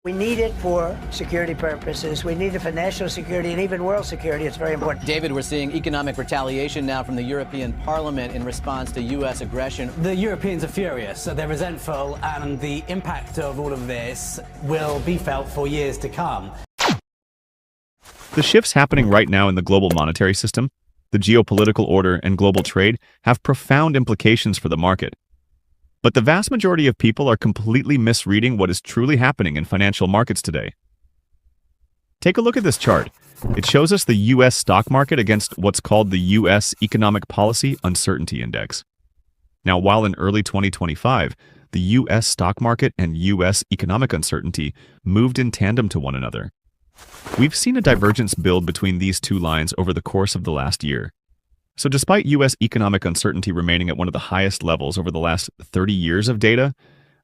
We need it for security purposes. We need it for national security and even world security. It's very important. David, we're seeing economic retaliation now from the European Parliament in response to U.S. aggression. The Europeans are furious. They're resentful, and the impact of all of this will be felt for years to come. The shifts happening right now in the global monetary system, the geopolitical order, and global trade have profound implications for the market. But the vast majority of people are completely misreading what is truly happening in financial markets today. Take a look at this chart. It shows us the U.S. stock market against what's called the U.S. Economic Policy Uncertainty Index. Now, while in early 2025, the U.S. stock market and U.S. economic uncertainty moved in tandem to one another, we've seen a divergence build between these two lines over the course of the last year. So despite U.S. economic uncertainty remaining at one of the highest levels over the last 30 years of data,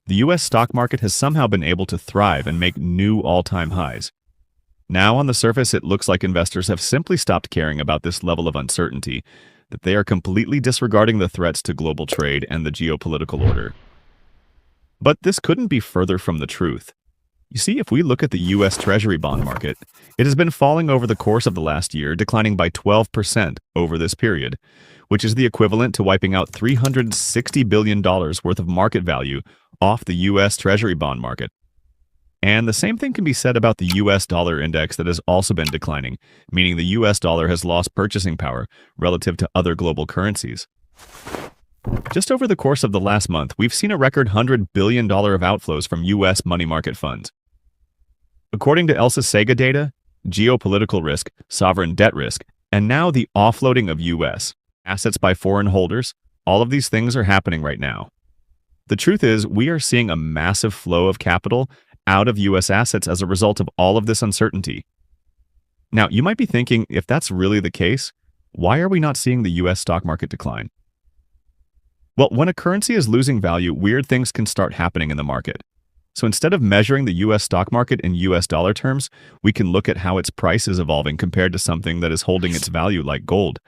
the U.S. stock market has somehow been able to thrive and make new all-time highs. Now, on the surface, it looks like investors have simply stopped caring about this level of uncertainty, that they are completely disregarding the threats to global trade and the geopolitical order. But this couldn't be further from the truth. You see, if we look at the U.S. Treasury bond market, it has been falling over the course of the last year, declining by 12% over this period, which is the equivalent to wiping out $360 billion worth of market value off the U.S. Treasury bond market. And the same thing can be said about the U.S. dollar index that has also been declining, meaning the U.S. dollar has lost purchasing power relative to other global currencies. Just over the course of the last month, we've seen a record $100 billion of outflows from U.S. money market funds. According to Elsa Sega data, geopolitical risk, sovereign debt risk, and now the offloading of U.S. assets by foreign holders, all of these things are happening right now. The truth is, we are seeing a massive flow of capital out of U.S. assets as a result of all of this uncertainty. Now, you might be thinking, if that's really the case, why are we not seeing the U.S. stock market decline? Well, when a currency is losing value, weird things can start happening in the market. So instead of measuring the U.S. stock market in U.S. dollar terms, we can look at how its price is evolving compared to something that is holding its value like gold.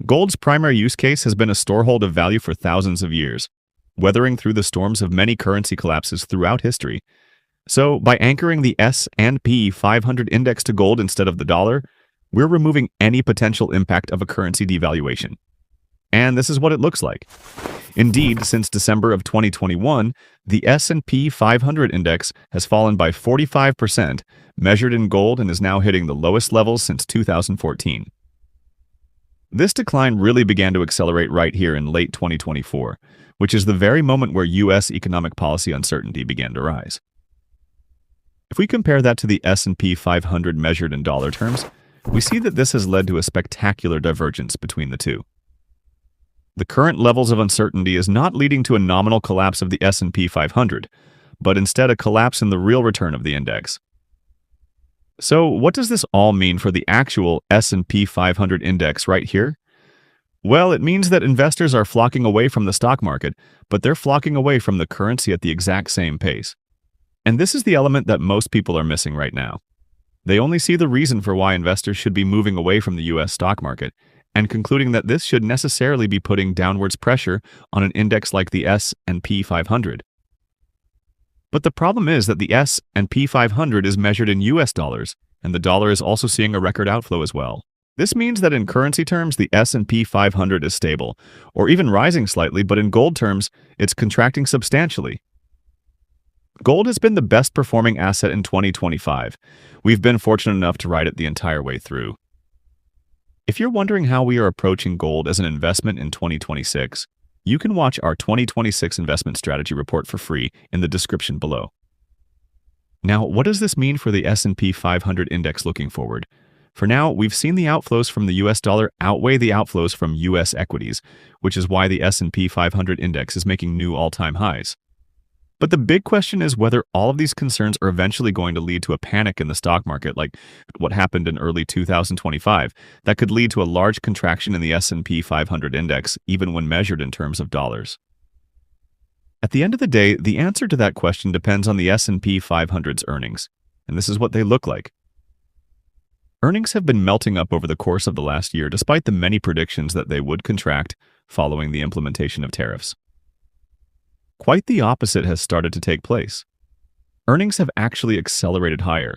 Gold's primary use case has been a storehold of value for thousands of years, weathering through the storms of many currency collapses throughout history. So by anchoring the S&P 500 index to gold instead of the dollar, we're removing any potential impact of a currency devaluation. And this is what it looks like. Indeed, since December of 2021, the S&P 500 index has fallen by 45%, measured in gold, and is now hitting the lowest levels since 2014. This decline really began to accelerate right here in late 2024, which is the very moment where U.S. economic policy uncertainty began to rise. If we compare that to the S&P 500 measured in dollar terms, we see that this has led to a spectacular divergence between the two. The current levels of uncertainty is not leading to a nominal collapse of the S&P 500, but instead a collapse in the real return of the index. So what does this all mean for the actual S&P 500 index right here? Well, it means that investors are flocking away from the stock market, but they're flocking away from the currency at the exact same pace. And this is the element that most people are missing right now. They only see the reason for why investors should be moving away from the U.S. stock market, and concluding that this should necessarily be putting downwards pressure on an index like the S&P 500. But the problem is that the S&P 500 is measured in US dollars, and the dollar is also seeing a record outflow as well. This means that in currency terms, the S&P 500 is stable, or even rising slightly, but in gold terms, it's contracting substantially. Gold has been the best performing asset in 2025. We've been fortunate enough to ride it the entire way through. If you're wondering how we are approaching gold as an investment in 2026, you can watch our 2026 investment strategy report for free in the description below. Now, what does this mean for the S&P 500 index looking forward? For now, we've seen the outflows from the US dollar outweigh the outflows from US equities, which is why the S&P 500 index is making new all-time highs. But the big question is whether all of these concerns are eventually going to lead to a panic in the stock market, like what happened in early 2025, that could lead to a large contraction in the S&P 500 index, even when measured in terms of dollars. At the end of the day, the answer to that question depends on the S&P 500's earnings, and this is what they look like. Earnings have been melting up over the course of the last year, despite the many predictions that they would contract following the implementation of tariffs. Quite the opposite has started to take place. earnings have actually accelerated higher.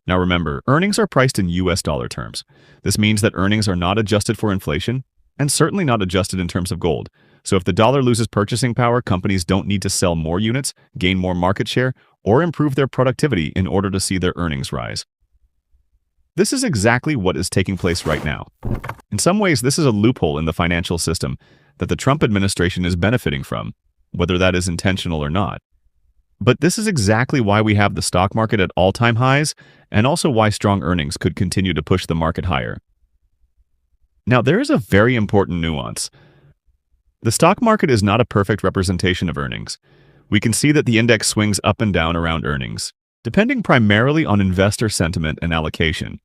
Now remember, earnings are priced in US dollar terms. This means that earnings are not adjusted for inflation and certainly not adjusted in terms of gold. So if the dollar loses purchasing power, companies don't need to sell more units, gain more market share, or improve their productivity in order to see their earnings rise. This is exactly what is taking place right now. In some ways, this is a loophole in the financial system that the Trump administration is benefiting from, whether that is intentional or not. But this is exactly why we have the stock market at all-time highs, and also why strong earnings could continue to push the market higher. Now, there is a very important nuance. The stock market is not a perfect representation of earnings. We can see that the index swings up and down around earnings, depending primarily on investor sentiment and allocation.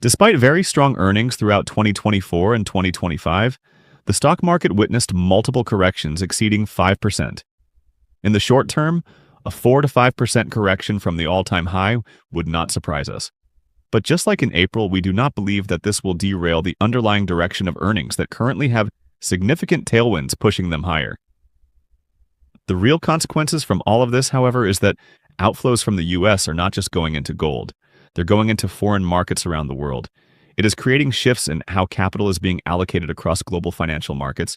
Despite very strong earnings throughout 2024 and 2025, the stock market witnessed multiple corrections exceeding 5%. In the short term, a 4 to 5% correction from the all-time high would not surprise us. But just like in April, we do not believe that this will derail the underlying direction of earnings that currently have significant tailwinds pushing them higher. The real consequences from all of this, however, is that outflows from the US are not just going into gold. They're going into foreign markets around the world. It is creating shifts in how capital is being allocated across global financial markets,